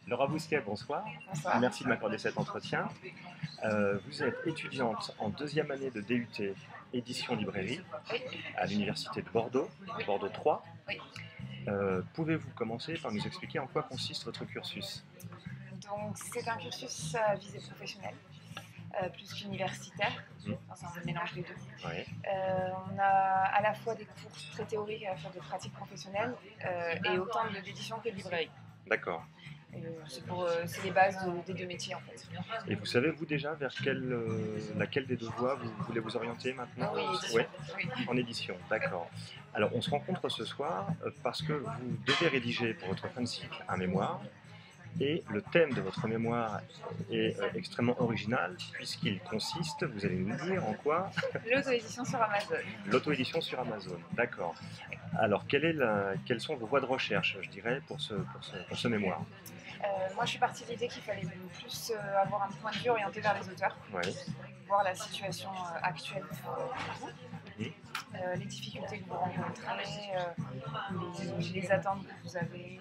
Laura Bousquet, bonsoir. Bonsoir. Merci de m'accorder cet entretien. Vous êtes étudiante en deuxième année de DUT édition librairie Oui, à l'université de Bordeaux, Bordeaux 3. oui. Pouvez-vous commencer par nous expliquer en quoi consiste votre cursus? Donc c'est un cursus à visée professionnelle, plus qu'universitaire. Mmh. Enfin, c'est un mélange des deux. Oui, On a à la fois des cours très théoriques et à la fois de pratiques professionnelles et autant d'édition que de librairie. d'accord. C'est les bases des deux métiers en fait. Et vous savez, vous déjà, vers laquelle des deux voies vous voulez vous orienter maintenant? Oui, édition. Ouais, Oui. en édition, d'accord. Alors, on se rencontre ce soir parce que vous devez rédiger pour votre fin de cycle un mémoire. Et le thème de votre mémoire est extrêmement original puisqu'il consiste, vous allez nous dire en quoi? L'auto-édition sur Amazon. L'auto-édition sur Amazon, d'accord. Alors, quelles sont vos voies de recherche, je dirais, pour ce mémoire? Moi je suis partie de l'idée qu'il fallait plus avoir un point de vue orienté vers les auteurs, Oui. voir la situation actuelle pour vous. Mhm. Les difficultés que vous rencontrez, les attentes que vous avez,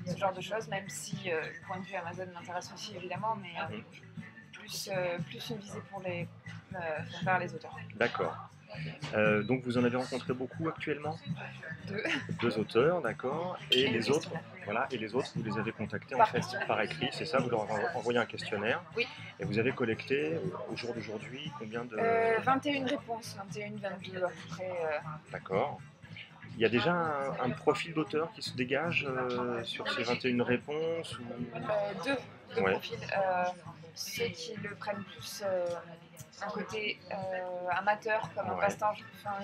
ce genre de choses, même si le point de vue Amazon m'intéresse aussi évidemment, mais Mhm. plus une visée vers les auteurs. D'accord. Donc vous en avez rencontré beaucoup actuellement? Deux. Deux auteurs, d'accord. Et Et le les autres, questionnaire. voilà, et les autres, vous les avez contactés en Par fait questionnaire. par écrit, c'est ça? Vous leur avez envoyé un questionnaire Oui. et vous avez collecté au jour d'aujourd'hui combien de... 21 réponses, 21, 22 à peu près. D'accord. Il y a déjà un profil d'auteur qui se dégage sur ces 21 réponses ou... Deux Ouais. profils. Ceux qui le prennent plus un côté amateur, comme un Ouais. passe-temps. Enfin,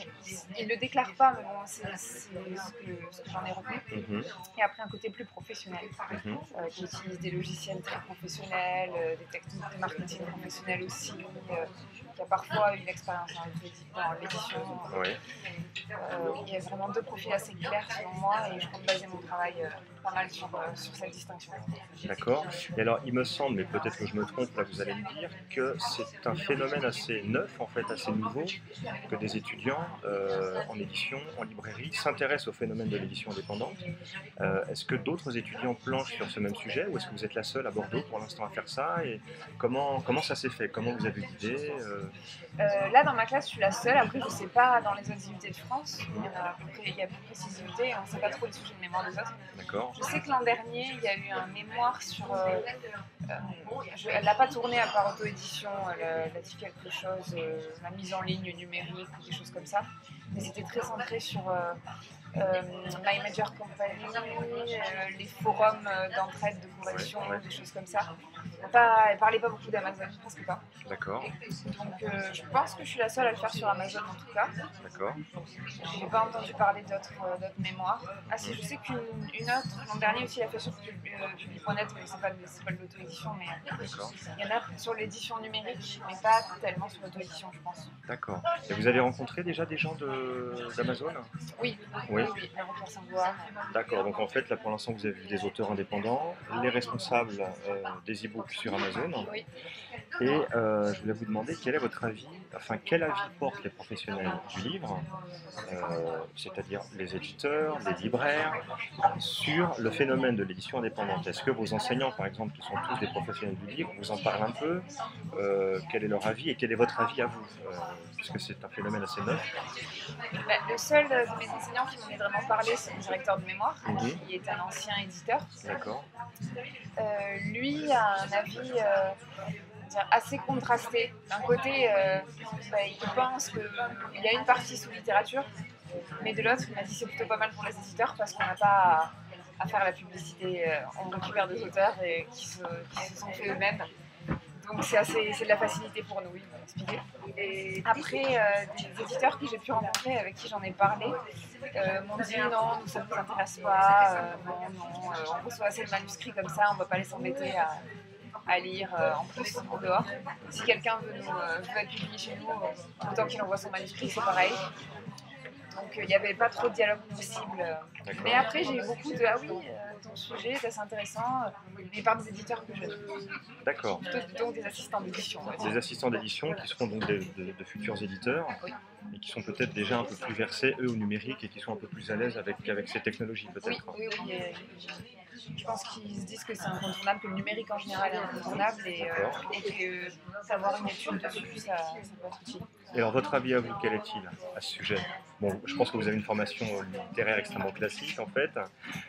ils ne le déclarent pas, mais bon, c'est ce que j'en ai retenu. Mhm. Et après, un côté plus professionnel, Mhm. qui utilise des logiciels très professionnels, des techniques de marketing professionnelles aussi, qui a parfois une expérience dans l'édition. Ouais. Il y a vraiment deux profils assez clairs selon moi et je compte baser mon travail pas mal sur cette distinction. D'accord. Et alors, il me semble, mais peut-être que je me trompe, là vous allez me dire, que c'est un phénomène assez neuf, en fait, assez nouveau, que des étudiants en édition, en librairie, s'intéressent au phénomène de l'édition indépendante. Est-ce que d'autres étudiants planchent sur ce même sujet ou est-ce que vous êtes la seule à Bordeaux pour l'instant à faire ça? Et comment ça s'est fait? Comment vous avez eu l'idée? Là, dans ma classe, je suis la seule. Après, je ne sais pas dans les autres unités de France. Il y a à peu près 6 unités et on ne sait pas trop les sujets de mémoire des autres. D'accord. Je sais que l'an dernier, il y a eu un mémoire sur. Elle n'a pas tourné à part auto-édition, elle a dit quelque chose, la mise en ligne numérique ou des choses comme ça. Mais c'était très centré sur My Major Company, les forums d'entraide, de correction, Ouais. des choses comme ça. Elle parlait pas beaucoup d'Amazon, presque pas. D'accord. Donc je pense que je suis la seule à le faire sur Amazon en tout cas. D'accord. Je n'ai pas entendu parler d'autres mémoires. Ah si, je sais qu'une autre, l'an dernier aussi, elle a fait sur Public.net, mais c'est pas de l'auto-édition, mais D'accord. il y en a sur l'édition numérique, mais pas tellement sur l'auto-édition, je pense. D'accord. Et vous avez rencontré déjà des gens d'Amazon? Oui, Oui. Marie-Pierre Sangois. D'accord, donc en fait, là pour l'instant, vous avez vu des auteurs indépendants, les responsables des e-books sur Amazon. Oui. Et je voulais vous demander quel est votre avis, enfin quel avis portent les professionnels du livre, c'est-à-dire les éditeurs, les libraires, sur le phénomène de l'édition indépendante. Est-ce que vos enseignants, par exemple, qui sont tous des professionnels du livre, vous en parlent un peu? Quel est leur avis et quel est votre avis à vous, puisque c'est un phénomène assez neuf? Le seul de mes enseignants qui m'en ait vraiment parlé, c'est mon directeur de mémoire, Mhm. qui est un ancien éditeur. D'accord. Lui a un avis assez contrasté. D'un côté, il pense qu'il y a une partie sous littérature, mais de l'autre, il m'a dit que c'est plutôt pas mal pour les éditeurs parce qu'on n'a pas à faire la publicité. On récupère des auteurs qui se sont faits eux-mêmes. Donc c'est de la facilité pour nous, il m'a expliqué. Et après, des éditeurs que j'ai pu rencontrer, avec qui j'en ai parlé, m'ont dit non, nous ça ne nous intéresse pas, on reçoit assez de manuscrits comme ça, on ne va pas les embêter à lire en plus en dehors. Si quelqu'un veut être publié chez nous, autant qu'il envoie son manuscrit, c'est pareil. Donc il n'y avait pas trop de dialogue possible. Mais après, j'ai eu beaucoup de ah oui, ton sujet, c'est assez intéressant, mais par des éditeurs que j'aime. D'accord. Donc des assistants d'édition. Des assistants d'édition qui seront donc de futurs éditeurs et qui sont peut-être déjà un peu plus versés, eux, au numérique et qui sont un peu plus à l'aise avec ces technologies, peut-être. Oui. Je pense qu'ils se disent que c'est incontournable, que le numérique en général est incontournable et que savoir une étude dessus, ça peut être utile. Et alors, votre avis à vous, quel est-il à ce sujet? Bon, je pense que vous avez une formation littéraire extrêmement classique, en fait.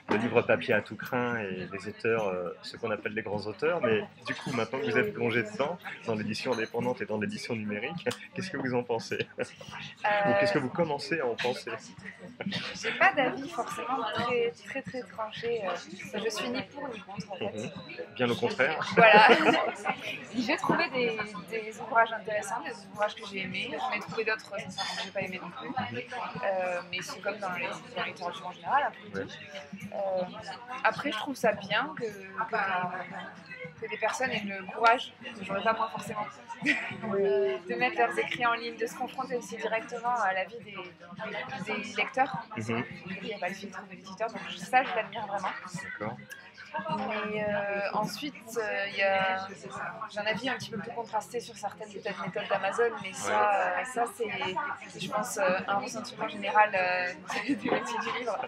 Le livre papier à tout crin et les auteurs, ce qu'on appelle les grands auteurs. Mais du coup, maintenant que vous êtes plongé dedans, dans l'édition indépendante et dans l'édition numérique, qu'est-ce que vous en pensez? Ou qu'est-ce que vous commencez à en penser? J'ai pas d'avis forcément très tranché. Je suis ni pour ni contre en fait. Bien au contraire. Voilà. J'ai trouvé des ouvrages intéressants, des ouvrages que j'ai aimés. J'en ai trouvé d'autres, sincèrement, que j'ai pas aimé non plus. Mais c'est comme dans les littératures en général. Après, je trouve ça bien que des personnes aient le courage, que j'aurais pas moi forcément, de mettre leurs écrits en ligne, de se confronter aussi directement à la vie des lecteurs. Il n'y a pas le filtre de l'éditeur, donc ça je l'admire vraiment. D'accord. Mais ensuite, j'ai un avis un petit peu plus contrasté sur certaines peut-être méthodes d'Amazon, mais ça c'est, je pense, un ressentiment général du métier du livre.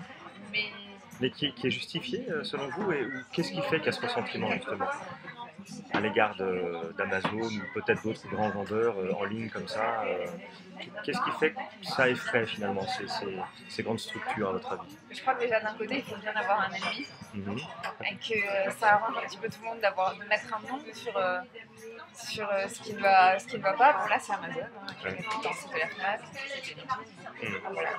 Mais qui est justifié selon vous, et qu'est-ce qui fait qu'il y a ce ressentiment justement à l'égard d'Amazon ou peut-être d'autres grands vendeurs en ligne comme ça? Qu'est-ce qui fait que ça effraie finalement ces grandes structures à votre avis? Je crois que déjà d'un côté il faut bien avoir un ennemi et que ça arrange un petit peu tout le monde de mettre un nom sur ce qui ne va pas. Bon là c'est Amazon, je mets tout le site de la FNAC, voilà.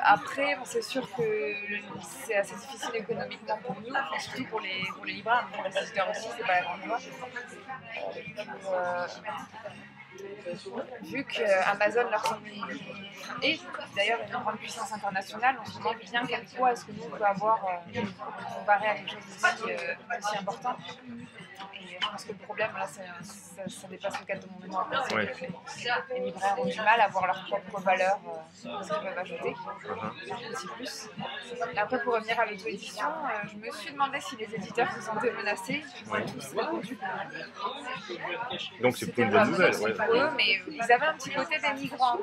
Après, bon, c'est sûr que c'est assez difficile économiquement pour nous, enfin, surtout pour les libraires, mais pour les éditeurs aussi, c'est pas la grande joie. Vu qu'Amazon leur semble et d'ailleurs une grande puissance internationale, on se demande bien quel poids est-ce que nous on peut avoir comparé à quelque chose d'aussi important. Et je pense que le problème là, ça dépasse le cadre de mon mémoire. Les libraires ont du mal à voir leur propre valeur, ce qu'ils peuvent ajouter, un petit plus. Et après, pour revenir à l'auto-édition, je me suis demandé si les éditeurs se sentaient menacés. Ils ont tous répondu que non. Donc c'est plutôt une bonne nouvelle. Eux, mais ils avaient un petit côté des migrants.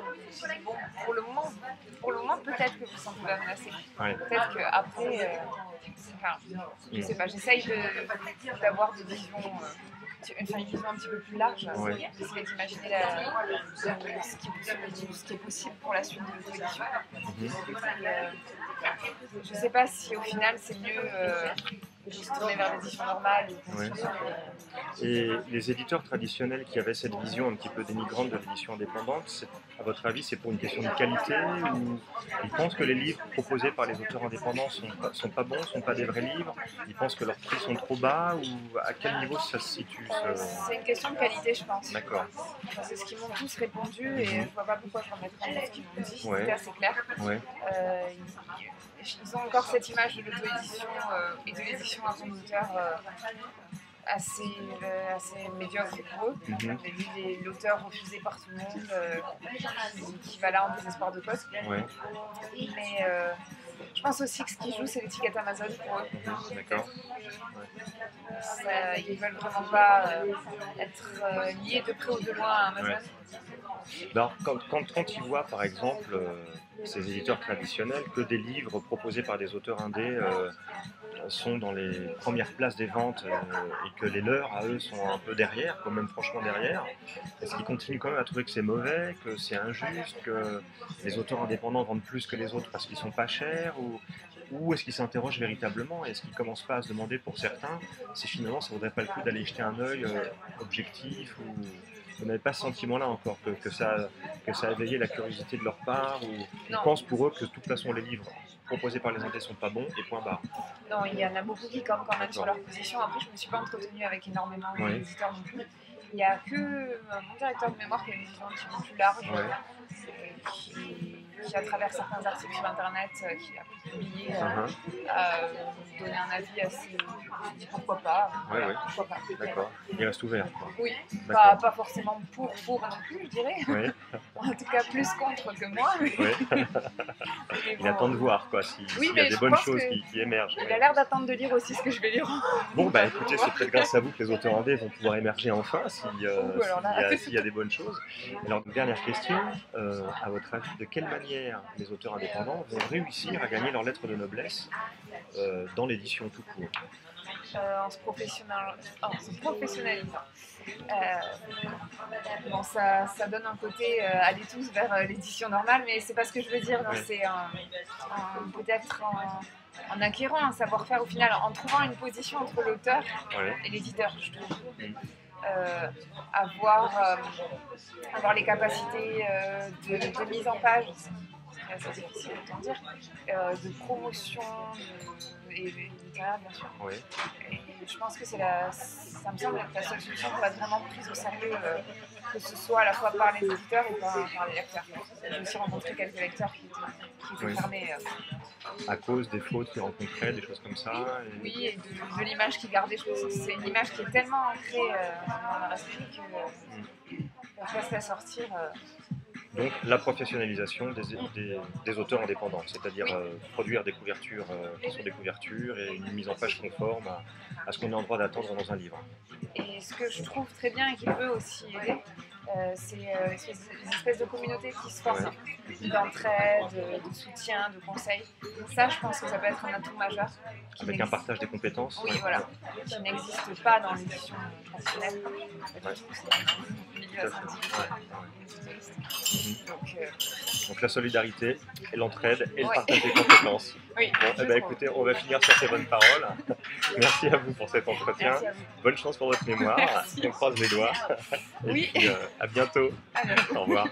Bon, pour le moment, peut-être que vous ne vous sentez pas menacés. Peut-être qu'après, je sais pas, j'essaye d'avoir des visions, une vision un petit peu plus large. J'essaie d'imaginer ce qui est possible pour la suite de l'auto-édition. Je ne sais pas si au final c'est mieux de se tourner vers l'édition normale. Et les éditeurs traditionnels qui avaient cette vision un petit peu dénigrante de l'édition indépendante, à votre avis, c'est pour une question de qualité, ou ils pensent que les livres proposés par les auteurs indépendants sont pas bons, sont pas des vrais livres, ils pensent que leurs prix sont trop bas, ou à quel niveau ça se situe C'est une question de qualité, je pense. D'accord. C'est ce qu'ils m'ont tous répondu et je ne vois pas pourquoi je remettrais en ce qu'ils m'ont dit, c'était assez clair. Ils ont encore cette image de l'auto-édition et de l'édition à compte d'auteur assez médiocre pour eux. L'auteur refusé par tout le monde, qui va là en désespoir de cause. Mais je pense aussi que ce qui joue, c'est l'étiquette Amazon pour eux. D'accord. Ils ne veulent vraiment pas être liés de près ou de loin à Amazon. Alors, quand ils voient par exemple ces éditeurs traditionnels que des livres proposés par des auteurs indés sont dans les premières places des ventes et que les leurs à eux sont un peu derrière, quand même franchement derrière, est-ce qu'ils continuent quand même à trouver que c'est mauvais, que c'est injuste, que les auteurs indépendants vendent plus que les autres parce qu'ils sont pas chers, ou est-ce qu'ils s'interrogent véritablement, et est-ce qu'ils commencent pas à se demander pour certains si finalement ça vaudrait pas le coup d'aller jeter un œil objectif, ou vous n'avez pas ce sentiment-là encore, que ça a éveillé la curiosité de leur part, ou ils pensent pour eux que de toute façon les livres proposés par les indés sont pas bons et point barre? Non, il y en a beaucoup qui campent quand même sur leur position. Après, je ne me suis pas entretenue avec énormément d'éditeurs non plus. Il n'y a que mon directeur de mémoire qui a une vision un petit peu plus large, qui à travers certains articles sur internet qu'il a publiés, a donné un avis assez... Pourquoi pas? Ouais, ouais. Pourquoi pas. D'accord. Il reste ouvert, quoi. Oui, D'accord. pas forcément pour non plus, je dirais. Oui, En tout cas, plus contre que moi. oui. Mais Il bon, attend de voir, quoi, s'il Oui, y a mais des je bonnes pense choses que qui émergent. il a l'air d'attendre de lire aussi ce que je vais lire. Bon, bah écoutez, c'est peut-être grâce à vous que les auteurs indés vont pouvoir émerger enfin, alors là. s'il y a des bonnes choses. Alors, dernière question, à votre avis, de quelle manière les auteurs indépendants vont réussir à gagner leur lettre de noblesse dans l'édition tout court? En se professionnalisant. Bon, ça donne un côté aller tous vers l'édition normale, mais c'est pas ce que je veux dire. Non, Ouais. c'est peut-être en acquérant un savoir-faire au final, en trouvant une position entre l'auteur Ouais. et l'éditeur, je trouve. Mm. Avoir les capacités de mise en page, c'est assez difficile autant dire, de promotion et littéraire bien sûr. Oui. Et je pense que ça me semble être la seule solution pour être vraiment prise au sérieux, que ce soit à la fois par les éditeurs et par les lecteurs. J'ai aussi rencontré quelques lecteurs qui étaient Oui. fermés. À cause des fautes qu'ils rencontraient, des choses comme ça. Oui, et de l'image qu'ils gardaient. Je pense que c'est une image qui est tellement ancrée dans leur esprit qu'ils ne peuvent pas se la sortir. Donc la professionnalisation des auteurs indépendants, c'est-à-dire Oui. Produire des couvertures qui sont des couvertures et une mise en page conforme à ce qu'on est en droit d'attendre dans un livre. Et ce que je trouve très bien et qui peut aussi aider, c'est les espèces de communautés qui se forment, d'entraide, de soutien, de conseils. Ça, je pense que ça peut être un atout majeur. Avec un partage des compétences. Oui, voilà, qui n'existe pas dans l'édition traditionnelle. Ouais. C'est un milieu assez individualiste. Donc la solidarité, et l'entraide et le Ouais. partage des compétences. Oui, Bon, eh ben, écoutez, on va finir sur ces bonnes paroles. Merci à vous pour cet entretien. Merci à vous. Bonne chance pour votre mémoire. Merci. On croise les doigts. Et Oui. puis à bientôt. À bientôt. Au revoir.